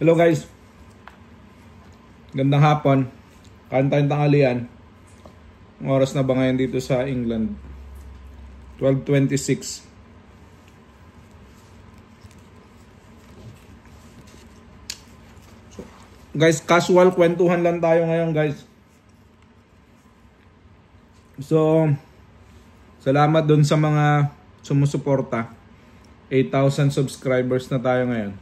Hello guys. Gandang hapon. Kain tayong tanghalian. Ang oras na ba ngayon dito sa England? 12:26. So, guys, casual kwentuhan lang tayo ngayon, guys. So, salamat dun sa mga sumusuporta. 8,000 subscribers na tayo ngayon.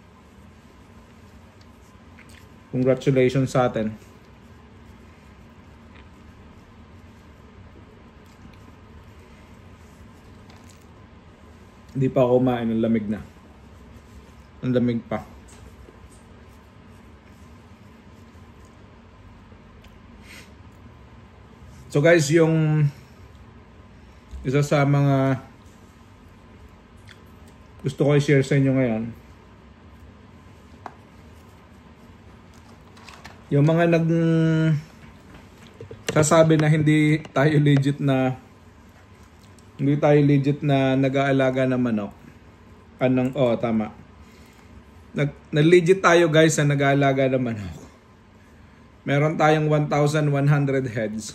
Congratulations sa atin. Hindi pa ako kumain, ang lamig na. Ang lamig pa. So guys, yung isa sa mga gusto ko i-share sa inyo ngayon, yung mga sasabi na hindi tayo legit na nag-aalaga ng manok. Tama. Na-legit tayo guys na nag-aalaga ng manok. Meron tayong 1,100 heads.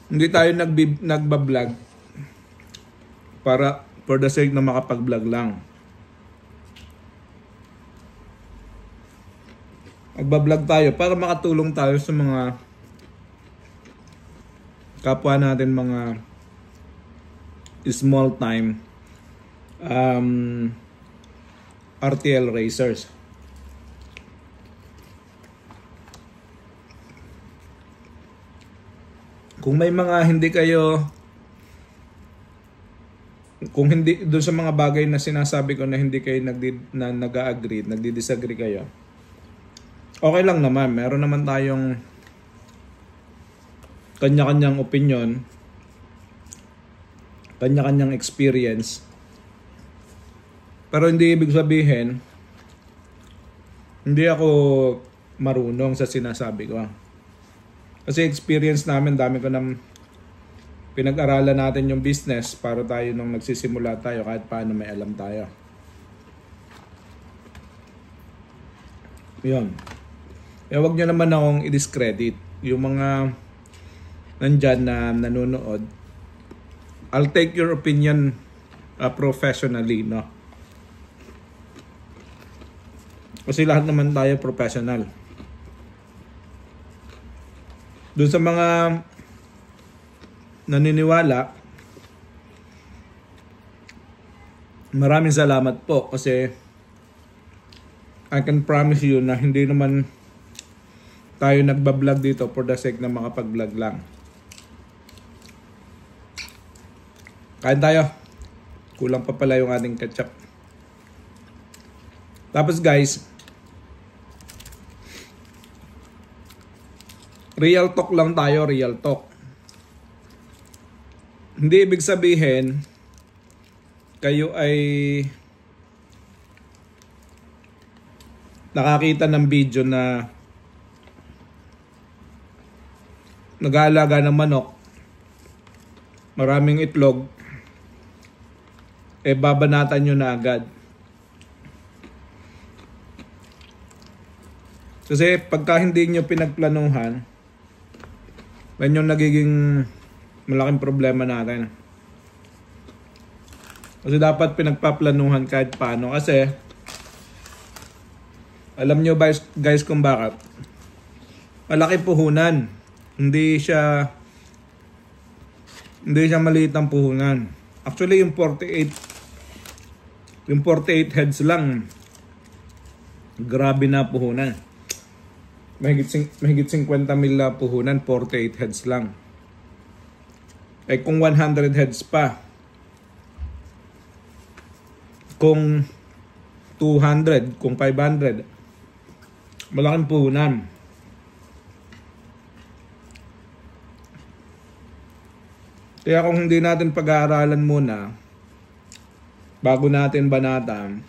Hindi tayo nagbablog para for the sake na makapag-vlog lang. Magbablog tayo para makatulong tayo sa mga kapwa natin, mga small time RTL racers. Kung may mga kung hindi doon sa mga bagay na sinasabi ko na hindi kayo nag-agree, nagdi-disagree kayo, okay lang naman. Meron naman tayong kanya-kanyang opinion, kanya-kanyang experience. Pero hindi ibig sabihin hindi ako marunong sa sinasabi ko. Kasi experience namin, dami ko nang pinag-aralan natin yung business para tayo nung nagsisimula tayo, kahit paano may alam tayo. Yun. Huwag nyo naman akong i-discredit. Yung mga nandyan na nanonood, I'll take your opinion professionally, no? Kasi lahat naman tayo professional. Doon sa mga naniniwala, maraming salamat po, kasi I can promise you na hindi naman tayo nagbablog dito for the sake na makapag-vlog lang. Kain tayo. Kulang pa pala yung ating ketchup. Tapos guys, real talk lang tayo, real talk. Hindi ibig sabihin kayo ay nakakita ng video na nag-aalaga ng manok, maraming itlog, babanatan nyo na agad. Kasi pagka hindi nyo pinagplanuhan, yan yung nagiging malaking problema natin. Kasi dapat pinagpaplanuhan kahit paano. Kasi alam nyo guys kung bakit. Malaki puhunan. Hindi siya maliit ang puhunan. Actually yung 48 heads lang, grabe na puhunan. Mahigit 50 mil na puhunan, 48 heads lang. Kung 100 heads pa, kung 200, kung 500, malaking puhunan. Kaya kung hindi natin pag-aaralan muna bago natin banatan,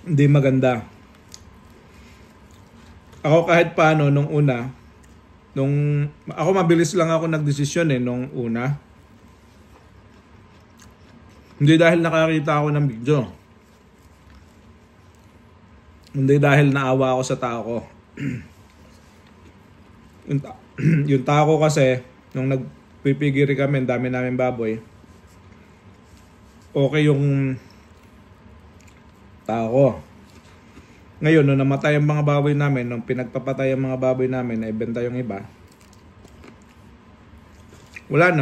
hindi maganda. Ako kahit paano nung una, Ako mabilis lang ako nagdesisyon nung una. Hindi dahil nakakita ako ng video. Hindi dahil naawa ako sa tao ko. yung tao ko kasi, nung nagpipigiri kami, dami namin baboy, okay yung tao ko. Ngayon, nung namatay ang mga baboy namin, nung pinagpapatay ang mga baboy namin, naibenta yung iba, wala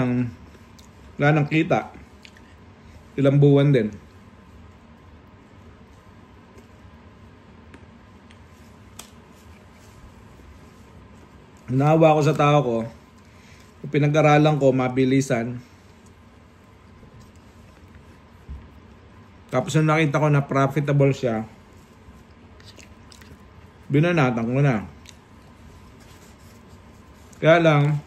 nang kita. Ilang buwan din. Naawa ko sa tao ko, pinag-aralan ko, mabilisan. Tapos nung nakita ko na profitable siya, binanatan ko na. Kaya lang,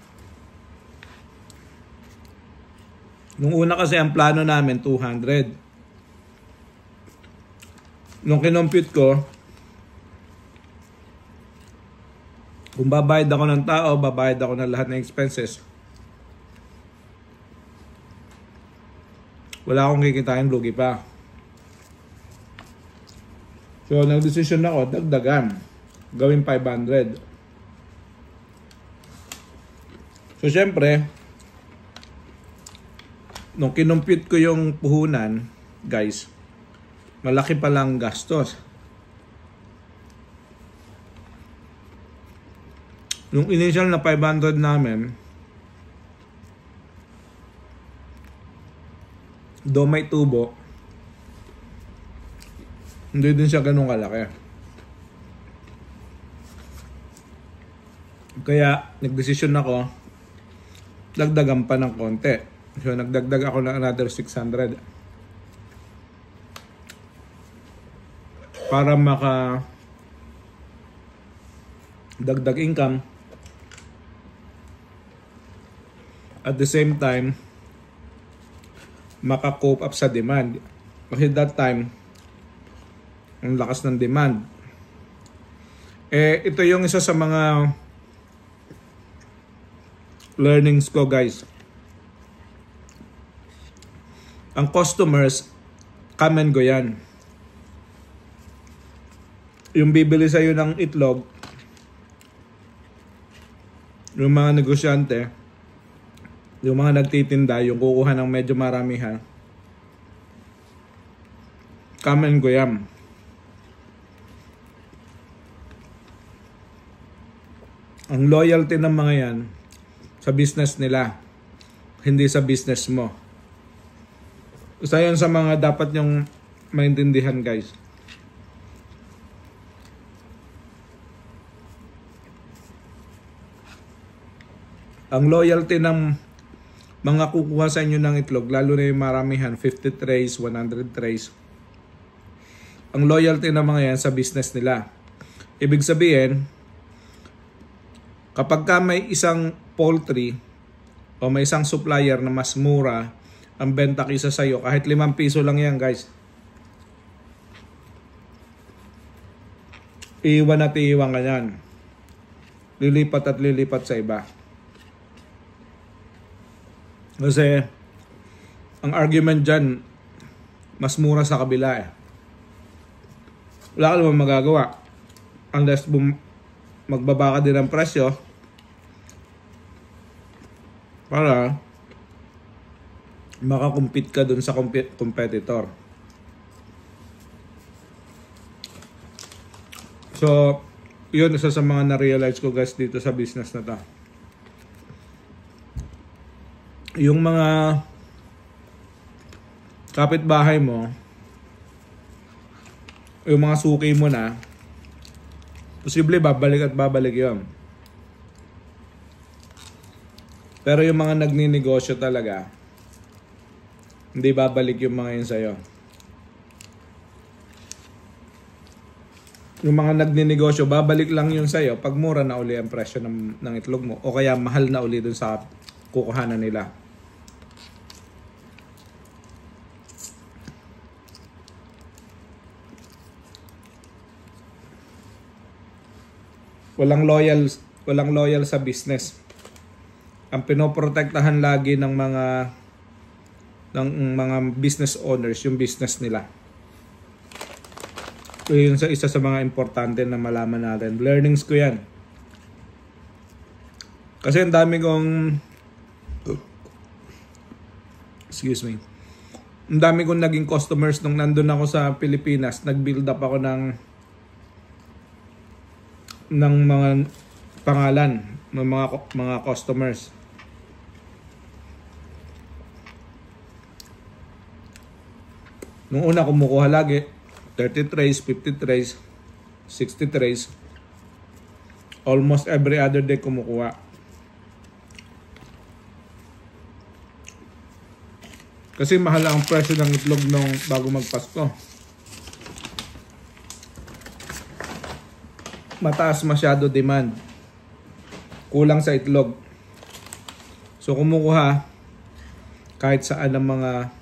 nung una kasi ang plano namin 200. Nung kinompute ko, kung babayad ako ng tao, babayad ako ng lahat ng expenses, wala akong kikitain, lugi pa. So, nag-decision ako, dagdagan. Gawin 500. So, syempre, nung kinompute ko yung puhunan, guys, malaki palang gastos. Nung initial na 500 namin, do may tubo, hindi din siya ganun kalaki. Kaya, nagdesisyon ako, dagdagan pa ng konti. So, nagdagdag ako ng another 600. Para dagdag income. At the same time, maka-cope up sa demand. Kasi that time, ang lakas ng demand. Ito yung isa sa mga learnings ko, guys. Ang customers, come and go yan. Yung bibili sa'yo ng itlog, yung mga negosyante, yung mga nagtitinda, yung kukuha ng medyo maramihan, come and go yan. Ang loyalty ng mga yan sa business nila, hindi sa business mo. Isa yan sa mga dapat nyong maintindihan, guys. Ang loyalty ng mga kukuha sa inyo ng itlog, lalo na yung maramihan, 50 trays, 100 trays. Ang loyalty ng mga yan sa business nila. Ibig sabihin, kapag ka may isang poultry o may isang supplier na mas mura ang benta kaysa sa'yo, kahit 5 piso lang yan, guys, iiwan at iiwan ka yan. Lilipat at lilipat sa iba. Kasi ang argument dyan, mas mura sa kabila eh. Wala ka naman magagawa unless magbaba ka din ang presyo para makakompete ka dun sa competitor. So, yun isa sa mga na-realize ko, guys, dito sa business na to. Yung mga kapitbahay mo, yung mga suki mo na, posible babalik at babalik yun. Pero yung mga nagninegosyo talaga, hindi babalik yung mga yun sa'yo. Yung mga nagninegosyo, babalik lang yun sa'yo pag mura na uli ang presyo ng itlog mo, o kaya mahal na uli dun sa kukuhanan nila. Walang walang loyal sa business. Ang pinoprotektahan lagi ng mga business owners yung business nila. So, yun sa isa sa mga importante na malaman natin. Learnings ko yan. Kasi ang dami kong ang dami kong naging customers nung nandun ako sa Pilipinas. Nag-build up ako ng mga pangalan ng mga customers. Nung una kumukuha lagi 30 trays, 50 trays, 60 trays. Almost every other day kumukuha. Kasi mahal ang presyo ng itlog nung bago magpasko. Mataas masyado demand. Kulang sa itlog. So kumukuha kahit saan ang mga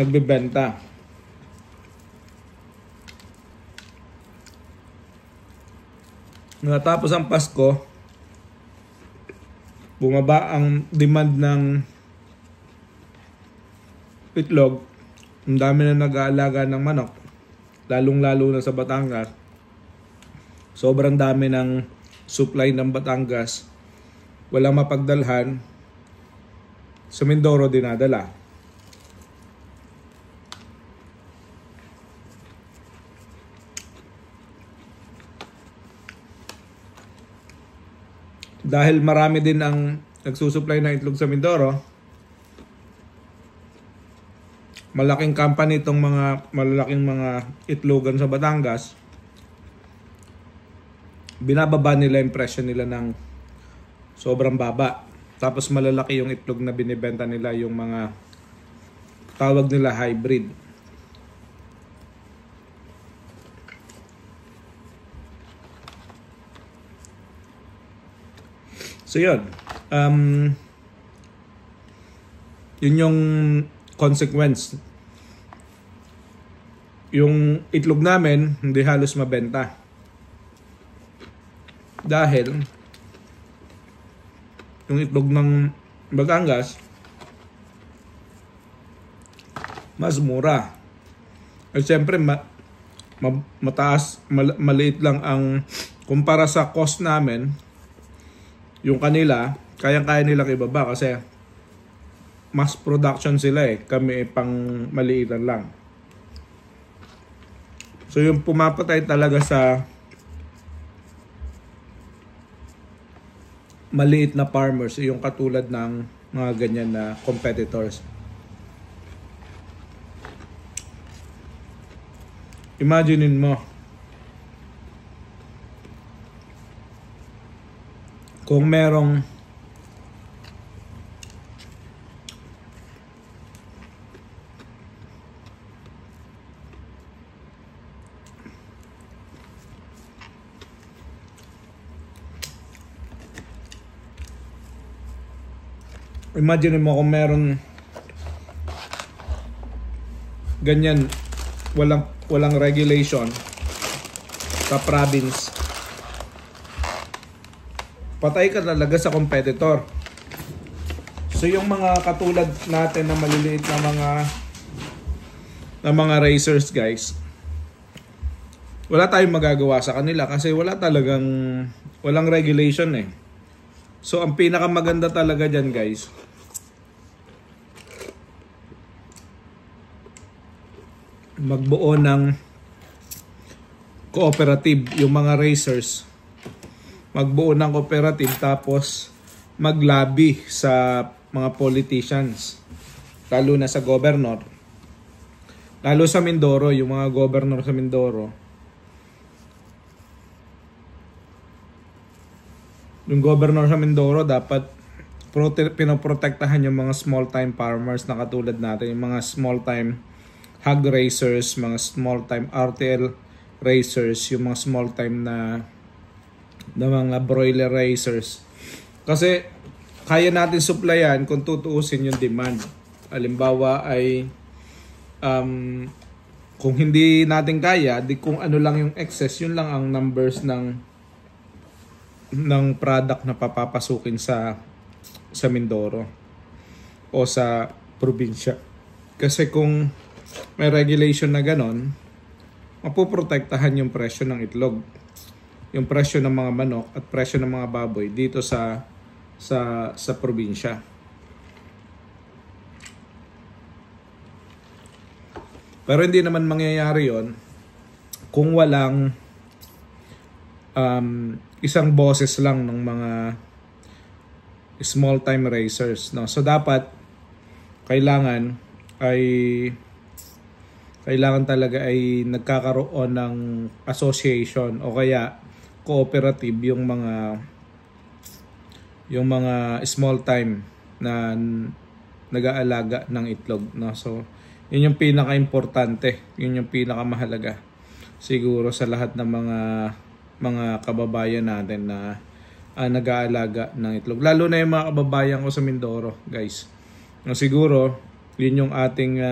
nagbebenta. Natapos ang Pasko, bumaba ang demand ng itlog. Ang dami na nag-aalaga ng manok, lalong-lalo na sa Batangas. Sobrang dami ng supply ng Batangas. Walang mapagdalhan. Sa Mindoro dinadala. Dahil marami din ang nagsusupply ng itlog sa Mindoro, malaking company itong malalaking mga itlogan sa Batangas, binababa nila yung presyo nila ng sobrang baba. Tapos malalaki yung itlog na binibenta nila, yung mga tawag nila hybrid. So yun, yun yung consequence. Yung itlog namin hindi halos mabenta. Dahil yung itlog ng Batangas mas mura. At syempre maliit lang ang kumpara sa cost namin. Yung kanila, kayang-kaya nilang ibaba kasi mass production sila eh. Kami pang maliitan lang. So yung pumapatay talaga sa maliit na farmers, yung katulad ng mga ganyan na competitors. Imaginein mo, kung merong imagine mo kung meron ganyan, walang regulation sa province, patay ka talaga sa competitor. So yung mga katulad natin na maliliit na mga racers, guys, wala tayong magagawa sa kanila kasi walang regulation eh. So ang pinakamaganda talaga dyan, guys, magbuo ng cooperative. Yung mga racers magbuo ng cooperative, tapos maglabi sa mga politicians, lalo na sa governor, lalo sa Mindoro, yung mga governor sa Mindoro. Yung governor sa Mindoro dapat pinoprotektahan yung mga small time farmers na katulad natin, yung mga small time hog racers, mga small time RTL racers, yung mga small time na mga broiler racers. Kasi kaya natin supplyan kung tutuusin yung demand. Halimbawa ay kung hindi natin kaya, di kung ano lang yung excess, yun lang ang numbers ng ng product na papapasukin sa Mindoro o sa probinsya. Kasi kung may regulation na ganon, mapoprotektahan yung presyo ng itlog, yung presyo ng mga manok at presyo ng mga baboy dito sa probinsya. Pero hindi naman mangyayari yon kung walang isang boses lang ng mga small time raisers, no? So dapat kailangan talaga ay nagkakaroon ng association o kaya cooperative yung mga small time na nag-aalaga ng itlog, no? So yun yung pinaka-importante, yun yung pinaka-mahalaga siguro sa lahat ng mga kababayan natin na nag-aalaga ng itlog. Lalo na yung mga kababayan ko sa Mindoro, guys. No, siguro, yun yung ating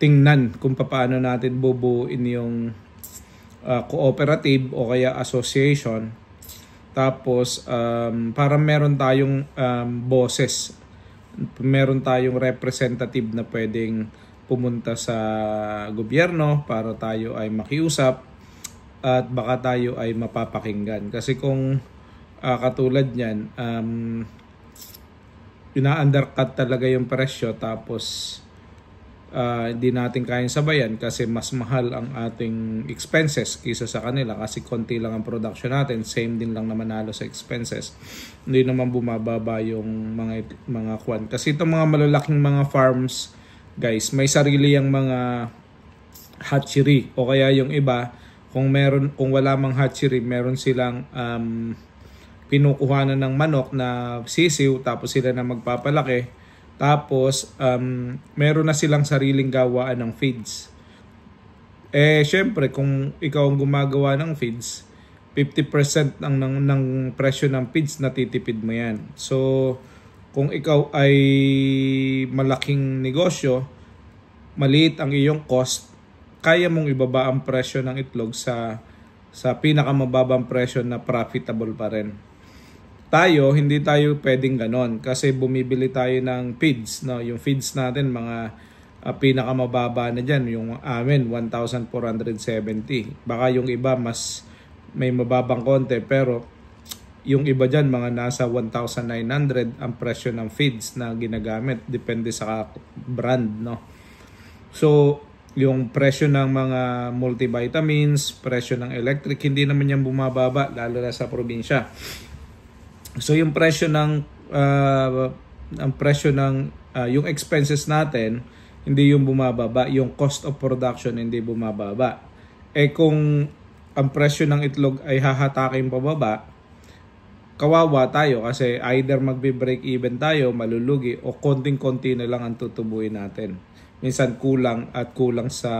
tingnan kung paano natin bubuin yung cooperative o kaya association. Tapos, para meron tayong boses, meron tayong representative na pwedeng pumunta sa gobyerno para tayo ay makiusap at baka tayo ay mapapakinggan. Kasi kung katulad niyan, ina-undercut talaga yung presyo tapos hindi natin kayang sabayan kasi mas mahal ang ating expenses kaysa sa kanila kasi konti lang ang production natin, same din lang naman nalo sa expenses. Hindi naman bumababa yung mga kwan. Kasi itong mga malalaking mga farms, guys, may sarili yang mga hatchery o kaya yung iba kung wala mang hatchery, meron silang pinukuhanan ng manok na sisiw tapos sila na magpapalaki. Tapos meron na silang sariling gawaan ng feeds. Syempre kung ikaw ang gumagawa ng feeds, 50% ng presyo ng feeds natitipid mo yan. So kung ikaw ay malaking negosyo, maliit ang iyong cost, kaya mong ibaba ang presyo ng itlog sa pinakamababang presyo na profitable pa rin. Tayo, hindi tayo pwedeng ganon kasi bumibili tayo ng feeds, no? Yung feeds natin mga pinakamababa na dyan, yung amin 1,470. Baka yung iba mas may mababang konti, pero yung iba dyan mga nasa 1,900 ang presyo ng feeds na ginagamit, depende sa brand, no? So yung presyo ng mga multivitamins, presyo ng electric, hindi naman yan bumababa lalo na sa probinsya. So yung presyo ng yung expenses natin hindi yung bumababa, yung cost of production hindi bumababa. Kung ang presyo ng itlog ay hahatakin pababa, kawawa tayo kasi either magbe-break even tayo, malulugi, o konting-konti na lang ang tutubuin natin. Minsan kulang sa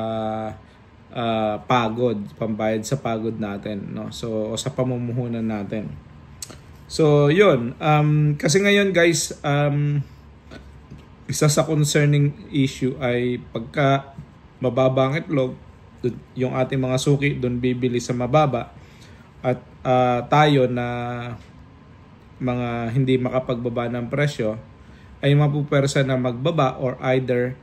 pagod, pambayad sa pagod natin, no? So o sa pamumuhunan natin. So, yun. Kasi ngayon, guys, isa sa concerning issue ay pagka mababa ang itlog, yung ating mga suki doon bibili sa mababa at tayo na mga hindi makapagbaba ng presyo ay mapupersa na magbaba or either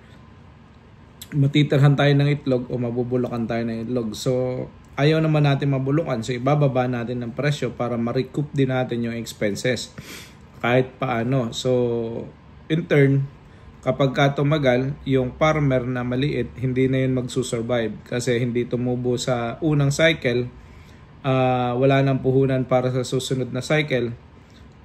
matitirhan tayo ng itlog o mabubulakan tayo ng itlog. So, ayaw naman natin mabulukan, so ibababa natin ng presyo para ma-recoup din natin yung expenses kahit paano. So in turn, kapag tumagal, yung farmer na maliit, hindi na yun magsusurvive kasi hindi tumubo sa unang cycle, wala nang puhunan para sa susunod na cycle.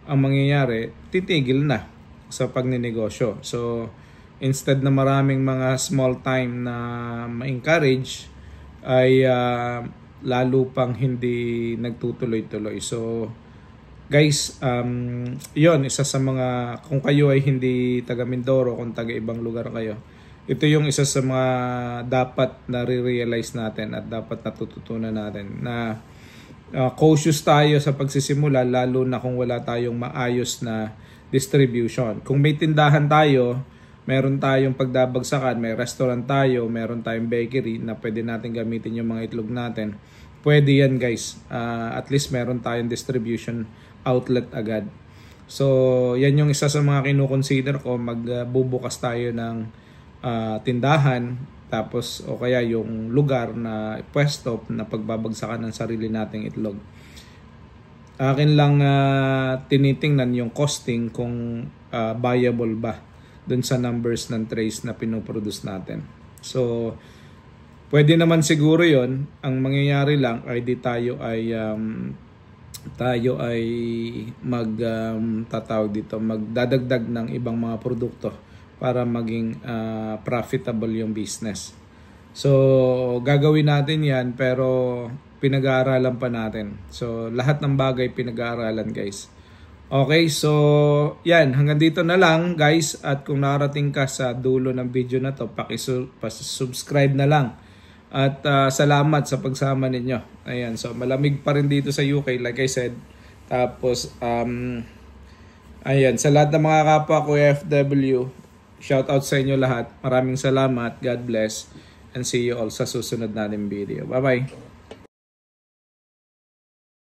Ang mangyayari, titigil na sa pagninegosyo. So instead na maraming mga small time na ma-encourage, ay lalo pang hindi nagtutuloy-tuloy. So guys, yon isa sa mga, kung kayo ay hindi taga Mindoro, kung taga ibang lugar kayo, ito yung isa sa mga dapat na re-realize natin at dapat natututunan natin na cautious tayo sa pagsisimula, lalo na kung wala tayong maayos na distribution. Kung may tindahan tayo, meron tayong pagdabagsakan, may restaurant tayo, meron tayong bakery na pwede natin gamitin yung mga itlog natin. Pwede yan guys. At least meron tayong distribution outlet agad. So yan yung isa sa mga kinukonsider ko. Magbubukas tayo ng tindahan, tapos o kaya yung lugar na pwesto na pagbabagsakan ng sarili nating itlog. Akin lang tinitingnan yung costing kung viable ba dun sa numbers ng trays na pinoproduce natin. So pwede naman siguro yon. Ang mangyayari lang ay tayo ay magdadagdag ng ibang mga produkto para maging profitable yung business. So gagawin natin yan, pero pinag-aaralan pa natin. So lahat ng bagay pinag-aaralan guys. Okay, so yan, hanggang dito na lang guys, at kung nakarating ka sa dulo ng video na to, paki-subscribe na lang. At salamat sa pagsama ninyo. Ayan, so malamig pa rin dito sa UK like I said. Tapos ayan, sa lahat ng mga kapwa ko FW, shout out sa inyo lahat. Maraming salamat, God bless, and see you all sa susunod nating video. Bye bye.